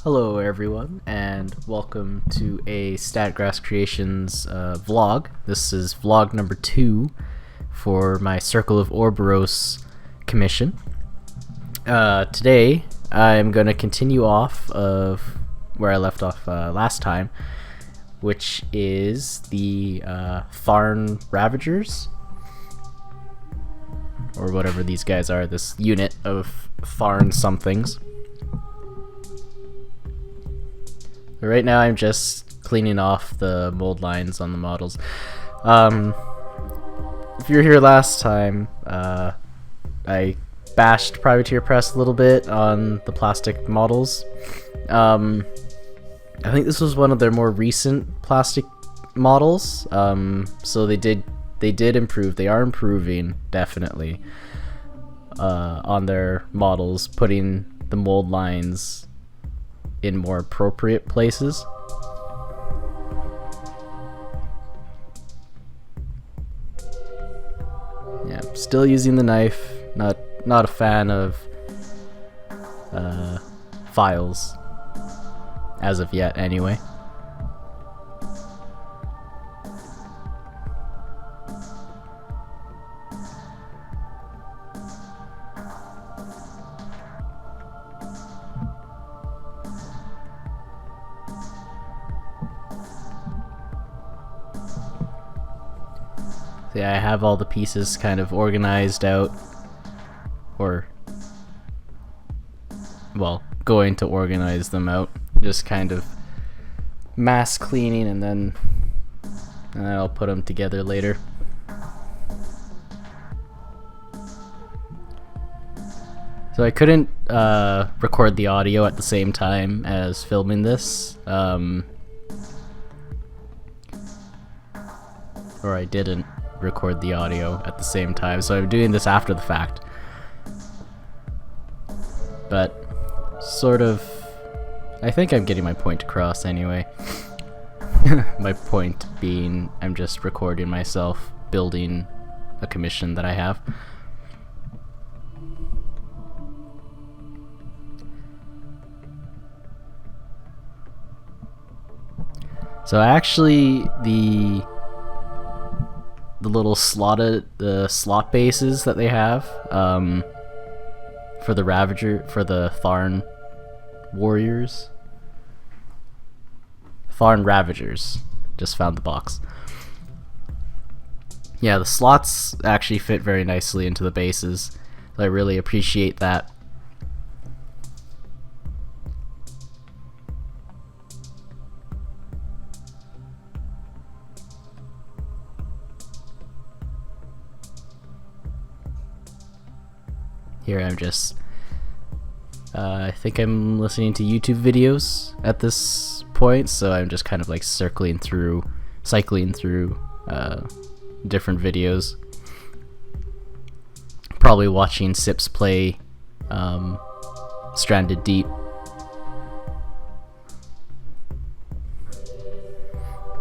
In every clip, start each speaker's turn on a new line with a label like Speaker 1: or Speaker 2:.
Speaker 1: Hello everyone, and welcome to a Statgrass Creations vlog. This is vlog number 2 for my Circle of Orboros commission. Today I'm going to continue off of where I left off last time, which is the Tharn Ravagers, or whatever these guys are, this unit of Tharn somethings. Right now I'm just cleaning off the mold lines on the models. If you were here last time, I bashed Privateer Press a little bit on the plastic models. I think this was one of their more recent plastic models, so they did improve. They are improving, definitely, on their models, putting the mold lines in more appropriate places. Yeah, still using the knife. Not a fan of files as of yet, anyway. Yeah, I have all the pieces kind of organized out, or, well, going to organize them out. Just kind of mass cleaning, and then I'll put them together later. So I couldn't record the audio at the same time as filming this, or I didn't record the audio at the same time, so I'm doing this after the fact. But sort of, I think I'm getting my point across anyway. My point being, I'm just recording myself building a commission that I have. So actually, the little slot bases that they have for the Tharn warriors, Tharn Ravagers. Just found the box. Yeah, the slots actually fit very nicely into the bases, so I really appreciate that. Here I'm just, I think I'm listening to YouTube videos at this point, so I'm just kind of like cycling through different videos. Probably watching Sips play Stranded Deep.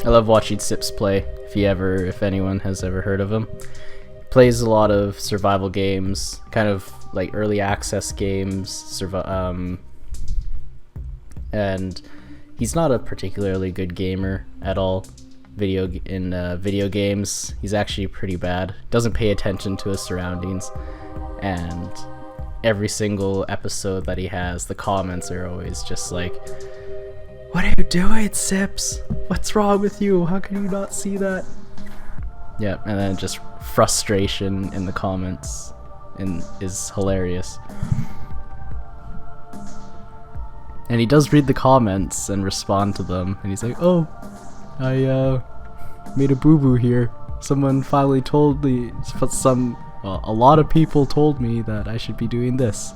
Speaker 1: I love watching Sips play, if anyone has ever heard of him. Plays a lot of survival games, kind of like early access games, and he's not a particularly good gamer at all. Video games, he's actually pretty bad. Doesn't pay attention to his surroundings, and every single episode that he has, the comments are always just like, "What are you doing, Sips? What's wrong with you? How can you not see that?" Yeah, and then just frustration in the comments is hilarious. And he does read the comments and respond to them, and he's like, "Oh, I made a boo-boo here. Someone finally told me, a lot of people told me that I should be doing this."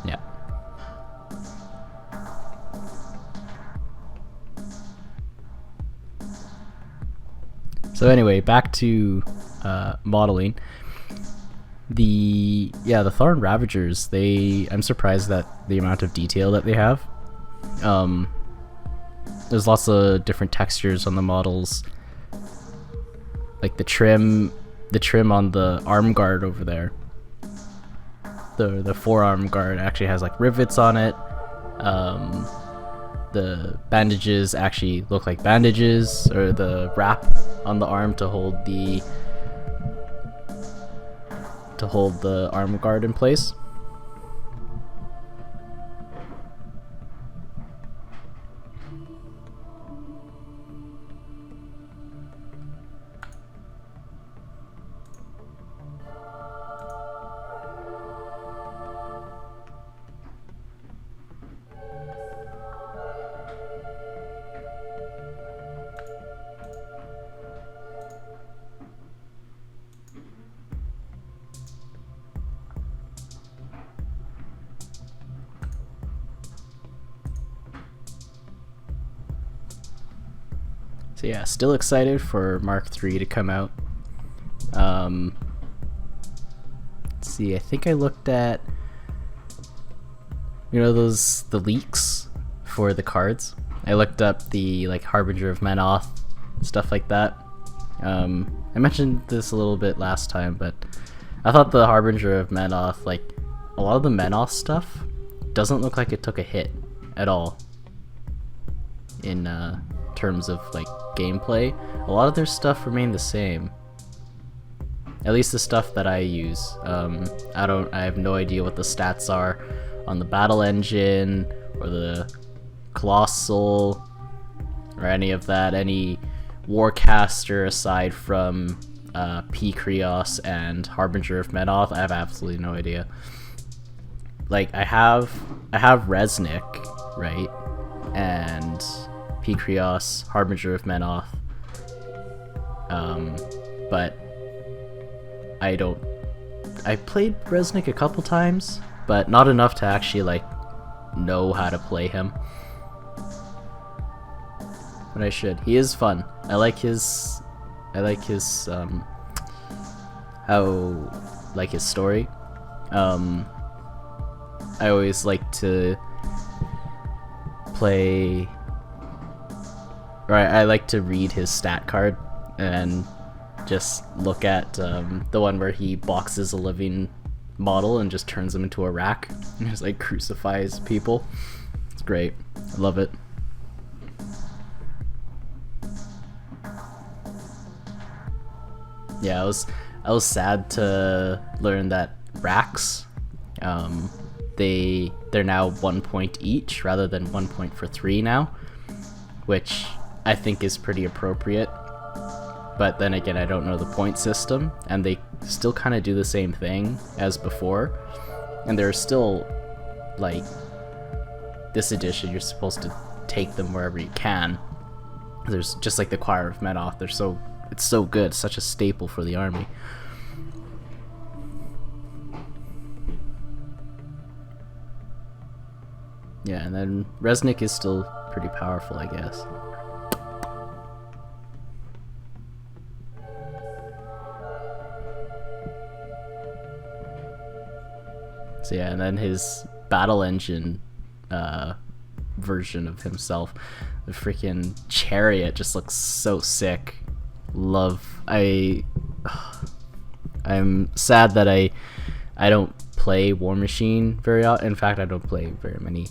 Speaker 1: Yeah. So anyway, back to modeling. The Tharn Ravagers, I'm surprised at the amount of detail that they have. There's lots of different textures on the models. Like the trim on the arm guard over there. The forearm guard actually has like rivets on it. The bandages actually look like bandages, or the wrap on the arm to hold the arm guard in place. So yeah, still excited for Mark III to come out. Let's see, I think I looked at, you know, the leaks for the cards. I looked up the like Harbinger of Menoth, stuff like that. I mentioned this a little bit last time, but I thought the Harbinger of Menoth, like a lot of the Menoth stuff doesn't look like it took a hit at all in terms of like gameplay. A lot of their stuff remained the same, at least the stuff that I use. I have no idea what the stats are on the battle engine or the colossal or any of that, any warcaster aside from P. Krios and Harbinger of Menoth. I have absolutely no idea. Like I have Resnick, right, and P. Krios, Harbinger of Menoth, but I played Resnick a couple times, but not enough to actually like know how to play him. But I should. He is fun. I like his his story. I always like to play, or I like to read his stat card and just look at the one where he boxes a living model and just turns them into a rack and just like crucifies people. It's great. I love it. Yeah, I was sad to learn that racks, they're now 1 point each rather than 1 point for 3 now, which I think is pretty appropriate. But then again, I don't know the point system, and they still kind of do the same thing as before. And they're still, like, this edition, you're supposed to take them wherever you can. There's just like the Choir of Menoth. It's so good, such a staple for the army. Yeah, and then Resnick is still pretty powerful, I guess. So yeah, and then his battle engine version of himself, the freaking chariot, just looks so sick. I'm sad that I don't play War Machine very often. In fact, I don't play very many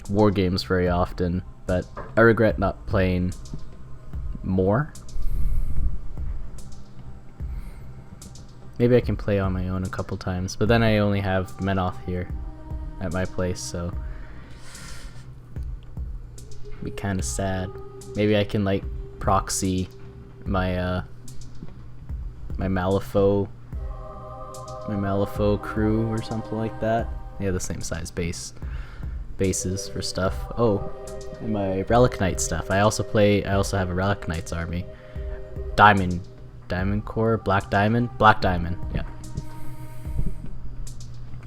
Speaker 1: war games very often, but I regret not playing more. Maybe I can play on my own a couple times, but then I only have Menoth here at my place, so it'd be kind of sad. Maybe I can like proxy my my Malifaux crew or something like that. They have the same size bases for stuff. Oh, and my Relic Knight stuff. I also have a Relic Knights army. Diamond Core, Black Diamond, yeah.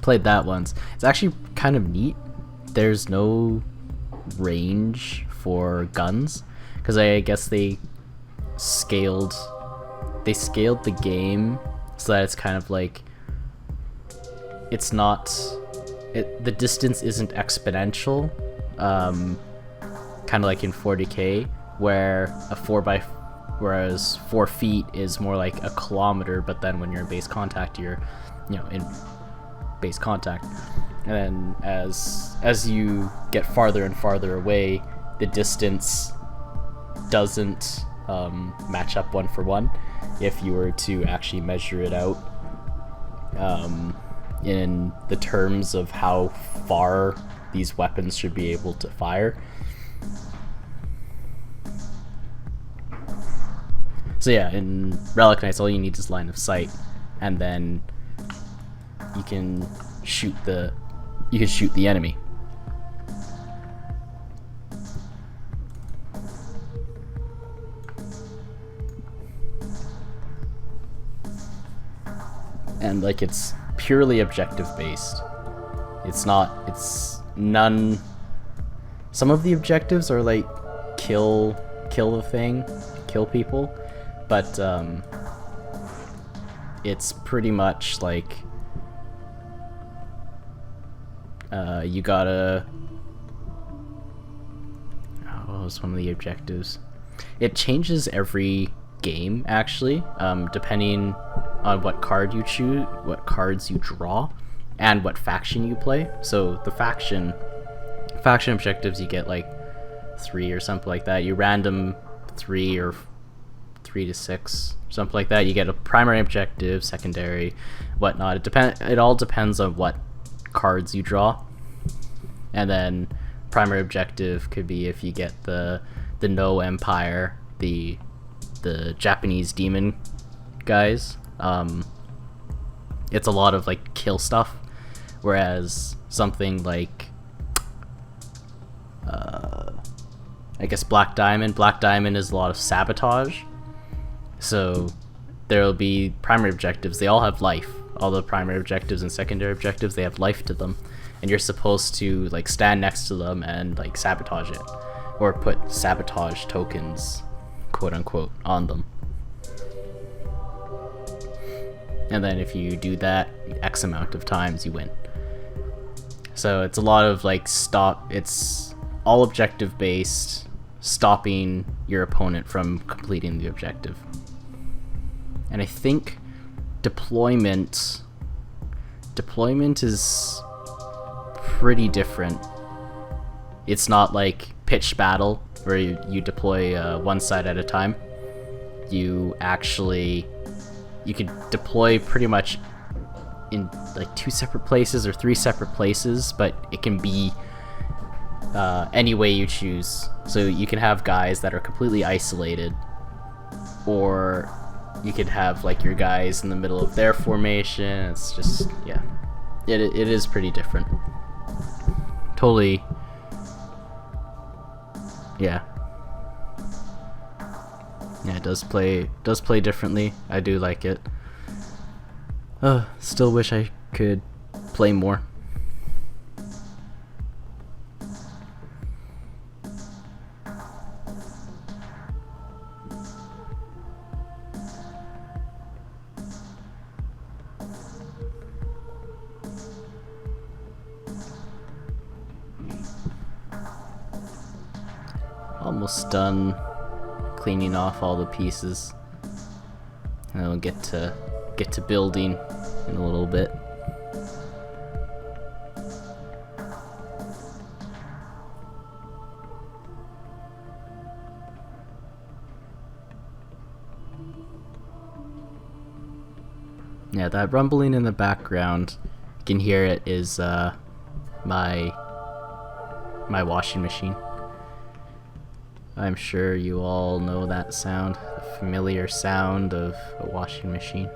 Speaker 1: Played that once. It's actually kind of neat. There's no range for guns, because I guess they scaled the game so that it's kind of like, it's not, the distance isn't exponential, kind of like in 40k, where whereas 4 feet is more like a kilometer, but then when you're in base contact, you're, you know, in base contact. And then as you get farther and farther away, the distance doesn't match up 1-for-1 if you were to actually measure it out in the terms of how far these weapons should be able to fire. So yeah, in Relic Knights, all you need is line of sight, and then you can shoot the enemy. And like, it's purely objective based. It's none. Some of the objectives are like kill the thing, kill people, but it's pretty much like you gotta. What was one of the objectives? It changes every game actually, depending on what card you choose, what cards you draw, and what faction you play. So the faction objectives, you get like 3 or something like that. You random 3 or 3 to 6, something like that. You get a primary objective, secondary, whatnot. It all depends on what cards you draw. And then primary objective could be if you get the No Empire, the Japanese demon guys. It's a lot of like kill stuff, whereas something like I guess Black Diamond is a lot of sabotage. So there'll be primary objectives, they all have life. All the primary objectives and secondary objectives, they have life to them, and you're supposed to like stand next to them and like sabotage it, or put sabotage tokens, quote unquote, on them. And then if you do that X amount of times, you win. So it's a lot of like it's all objective based, stopping your opponent from completing the objective. And I think deployment is pretty different. It's not like pitched battle where you deploy one side at a time. You could deploy pretty much in like 2 separate places or 3 separate places, but it can be any way you choose. So you can have guys that are completely isolated, or you could have like your guys in the middle of their formation. It's just, yeah, it is pretty different. Totally, yeah. Yeah, it does play differently. I do like it. Still wish I could play more. Almost done cleaning off all the pieces, and I'll get to building in a little bit. Yeah, that rumbling in the background, you can hear it, is my washing machine. I'm sure you all know that sound, the familiar sound of a washing machine.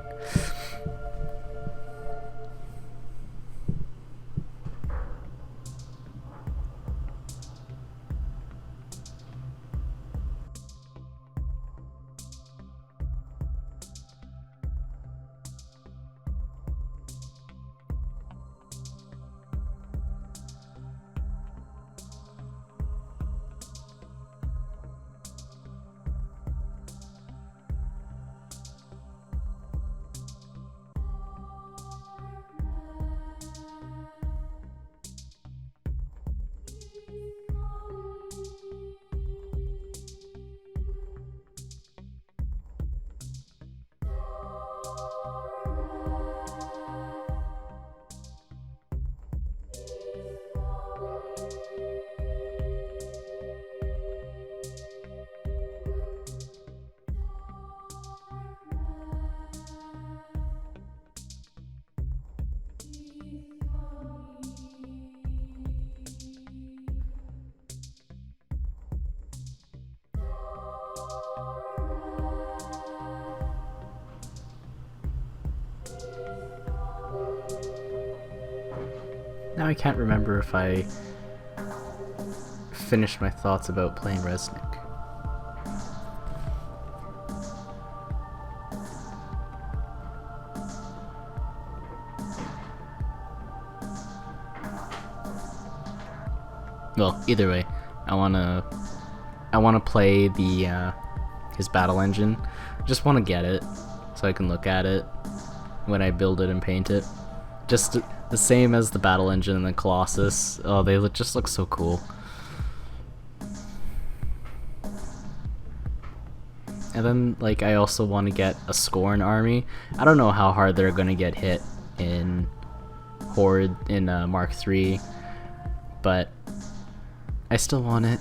Speaker 1: Now I can't remember if I finished my thoughts about playing Resnick. Well, either way, I wanna play the his battle engine. I just wanna get it so I can look at it when I build it and paint it. Just the same as the battle engine and the Colossus. Oh, they just look so cool. And then, like, I also want to get a Scorn army. I don't know how hard they're gonna get hit in Mark III, but I still want it.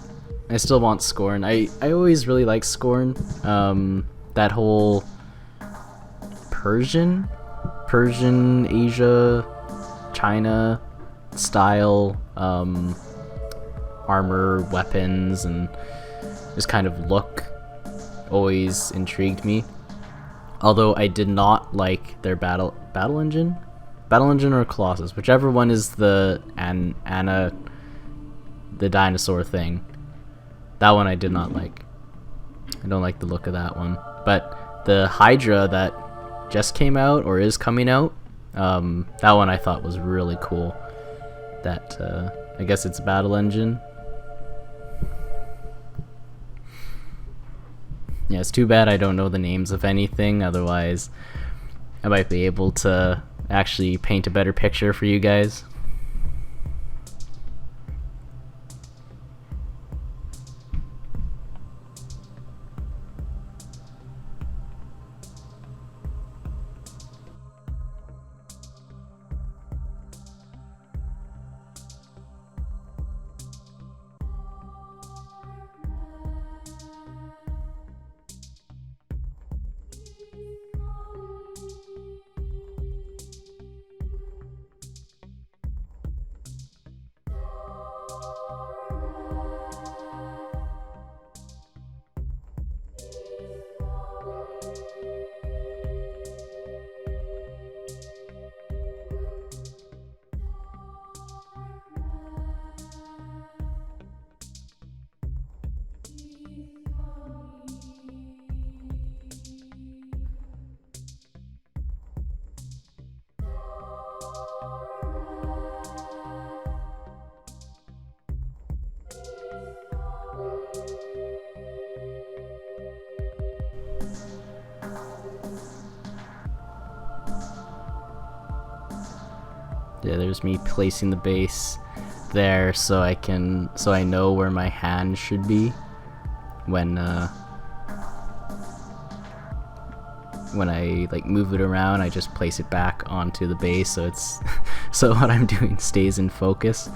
Speaker 1: I still want Scorn. I always really liked Scorn. That whole Persian, Asia, China style armor, weapons, and just kind of look always intrigued me. Although I did not like their battle engine or Colossus, whichever one is the Anna, the dinosaur thing. That one I did not like. I don't like the look of that one. But the Hydra that just came out or is coming out, that one I thought was really cool. That I guess it's a battle engine. Yeah, it's too bad I don't know the names of anything, otherwise I might be able to actually paint a better picture for you guys. Yeah, there's me placing the base there so I know where my hand should be when I like move it around. I just place it back onto the base so it's so what I'm doing stays in focus.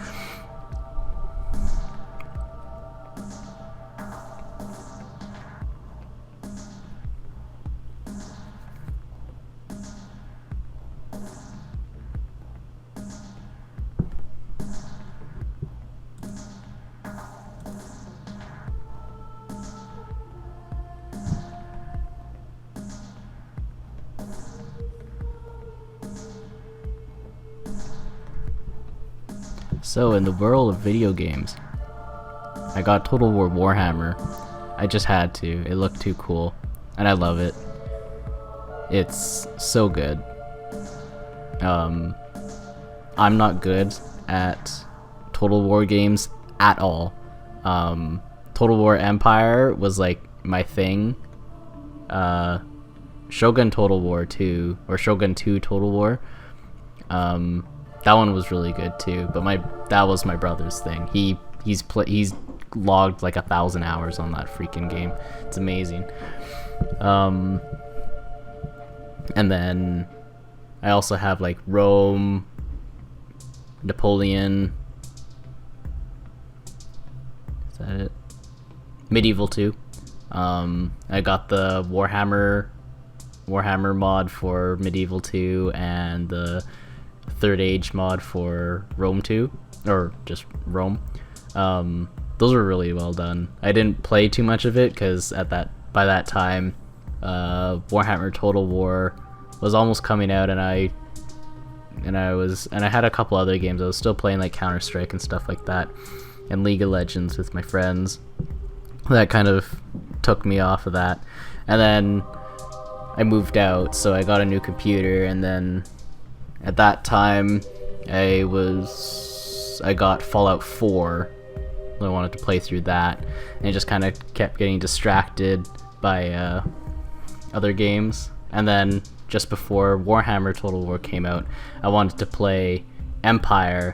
Speaker 1: So in the world of video games, I got Total War Warhammer. I just had to. It looked too cool, and I love it. It's so good. I'm not good at Total War games at all. Total War Empire was like my thing. Shogun Total War 2 or Shogun 2 Total War. That one was really good too, but that was my brother's thing. He's logged like 1,000 hours on that freaking game. It's amazing. And then I also have like Rome, Napoleon. Is that it? Medieval 2. I got the Warhammer mod for Medieval 2 and the Third Age mod for Rome 2, or just Rome. Those were really well done. I didn't play too much of it because by that time Warhammer Total War was almost coming out, and I and I had a couple other games. I was still playing like Counter-Strike and stuff like that, and League of Legends with my friends. That kind of took me off of that. And then I moved out, so I got a new computer, and then at that time I got Fallout 4. I wanted to play through that, and I just kind of kept getting distracted by other games. And then just before Warhammer Total War came out, I wanted to play Empire,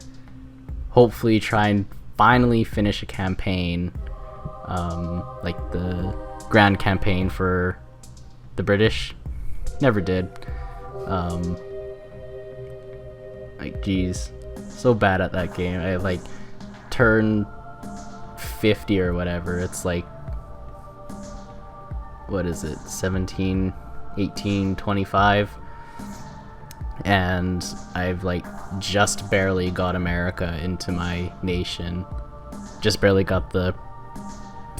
Speaker 1: hopefully try and finally finish a campaign, like the grand campaign for the British. Never did. Like, geez, so bad at that game. I like turned 50 or whatever. It's like, what is it, 17, 18, 25, and I've like just barely got America into my nation, just barely got the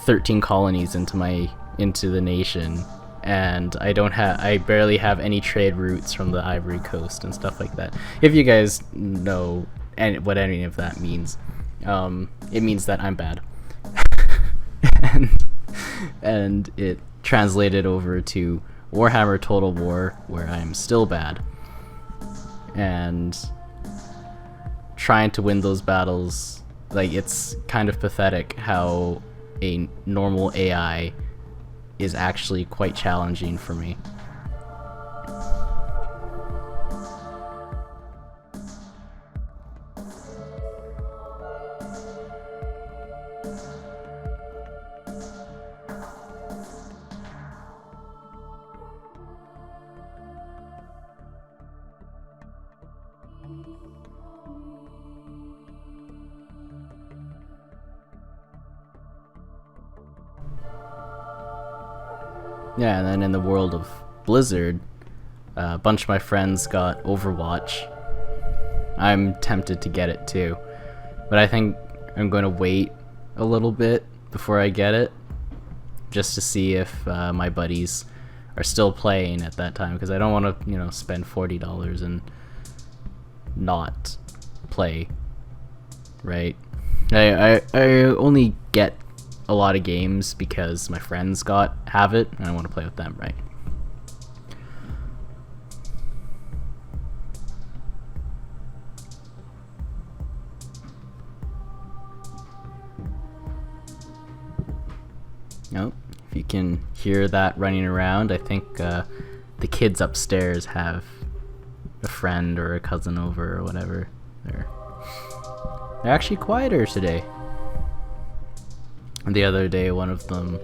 Speaker 1: 13 colonies into the nation, and I barely have any trade routes from the Ivory Coast and stuff like that. If you guys know what any of that means, it means that I'm bad. and it translated over to Warhammer Total War, where I'm still bad, and trying to win those battles, like, it's kind of pathetic how a normal AI is actually quite challenging for me. Yeah, and then in the world of Blizzard, a bunch of my friends got Overwatch. I'm tempted to get it too, but I think I'm going to wait a little bit before I get it, just to see if my buddies are still playing at that time, because I don't want to, spend $40 and not play, right? I only get a lot of games because my friends have it, and I want to play with them, right? Oh, if you can hear that running around, I think the kids upstairs have a friend or a cousin over or whatever. They're actually quieter today. The other day, one of them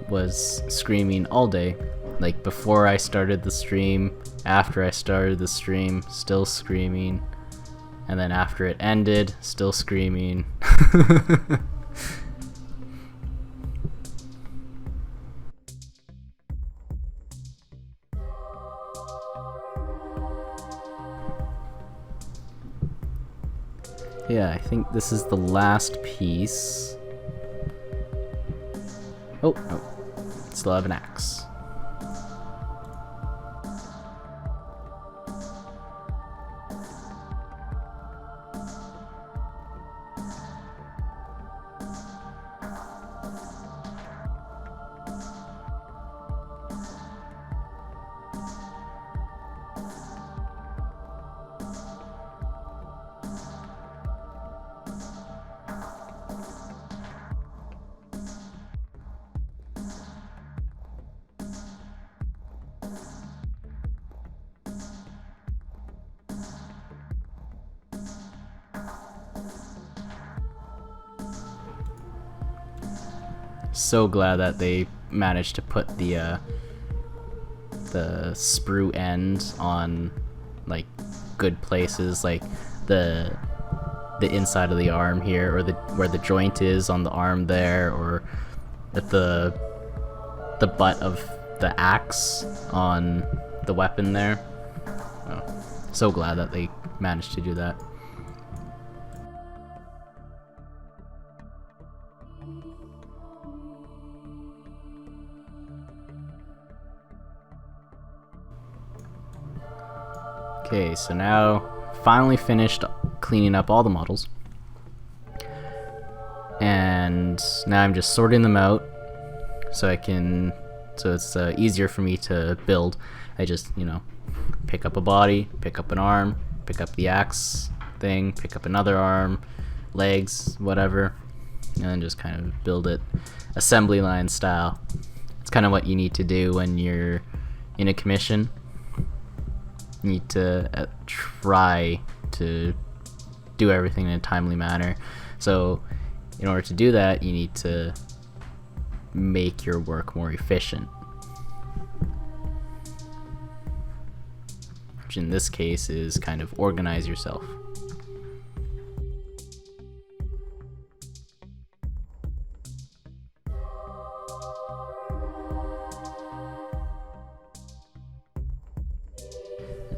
Speaker 1: was screaming all day, like before I started the stream, after I started the stream, still screaming, and then after it ended, still screaming. Yeah, I think this is the last piece. Oh, still have an axe. So glad that they managed to put the sprue end on like good places, like the inside of the arm here, or where the joint is on the arm there, or at the butt of the axe on the weapon there. Oh, so glad that they managed to do that. Okay, so now finally finished cleaning up all the models. And now I'm just sorting them out so it's easier for me to build. I just, pick up a body, pick up an arm, pick up the axe thing, pick up another arm, legs, whatever, and then just kind of build it assembly line style. It's kind of what you need to do when you're in a commission. You need to try to do everything in a timely manner. So in order to do that, you need to make your work more efficient, which in this case is kind of organize yourself.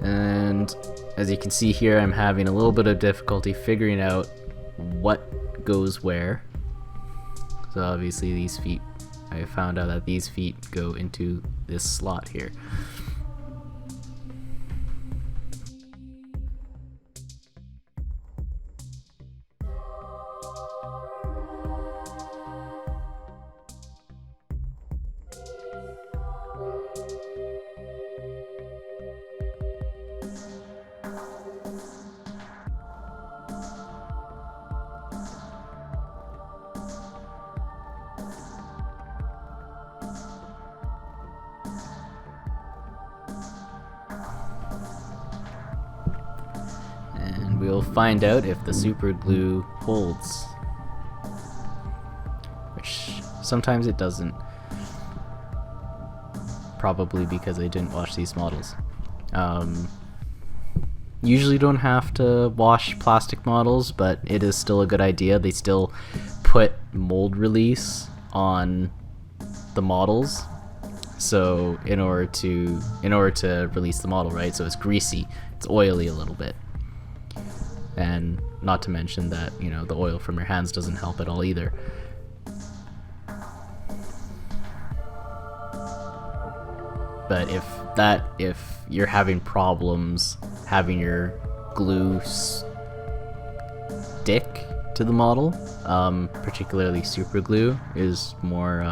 Speaker 1: And as you can see here, I'm having a little bit of difficulty figuring out what goes where. So obviously these feet, I found out that these feet go into this slot here. We'll find out if the super glue holds, which sometimes it doesn't, probably because I didn't wash these models. Usually don't have to wash plastic models, but it is still a good idea. They still put mold release on the models, so in order to release the model, right? So it's greasy, it's oily a little bit. And not to mention that, the oil from your hands doesn't help at all either. But if you're having problems having your glue stick to the model, particularly super glue is more,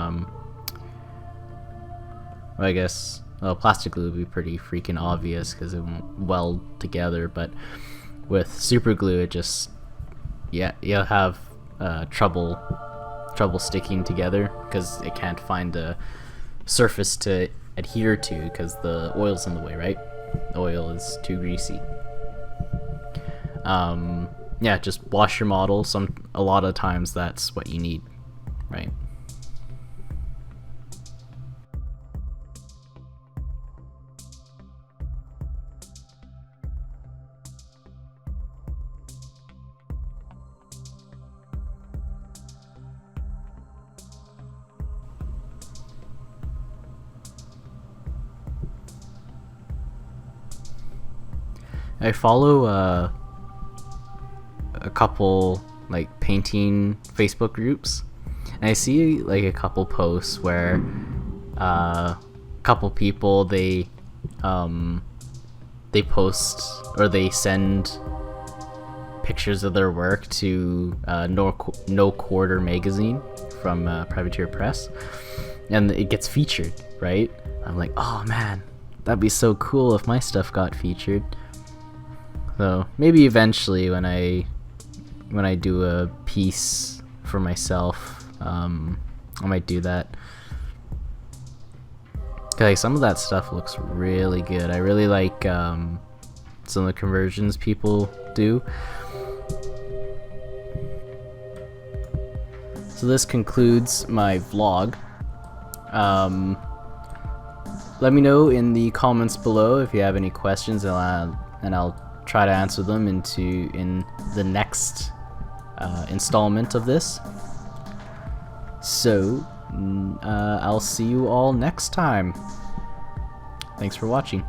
Speaker 1: I guess, plastic glue would be pretty freaking obvious because it won't weld together, but with super glue, it just, you'll have trouble sticking together because it can't find a surface to adhere to because the oil's in the way, right? The oil is too greasy. Just wash your model. A lot of times that's what you need, right? I follow a couple painting Facebook groups, and I see a couple posts where a couple people they post or they send pictures of their work to No Quarter magazine from Privateer Press, and it gets featured, right? I'm like, oh man, that'd be so cool if my stuff got featured. So maybe eventually when I do a piece for myself, I might do that. Okay, some of that stuff looks really good. I really like some of the conversions people do. So this concludes my vlog. Let me know in the comments below if you have any questions, and I'll try to answer them in the next installment of this. So I'll see you all next time. Thanks for watching.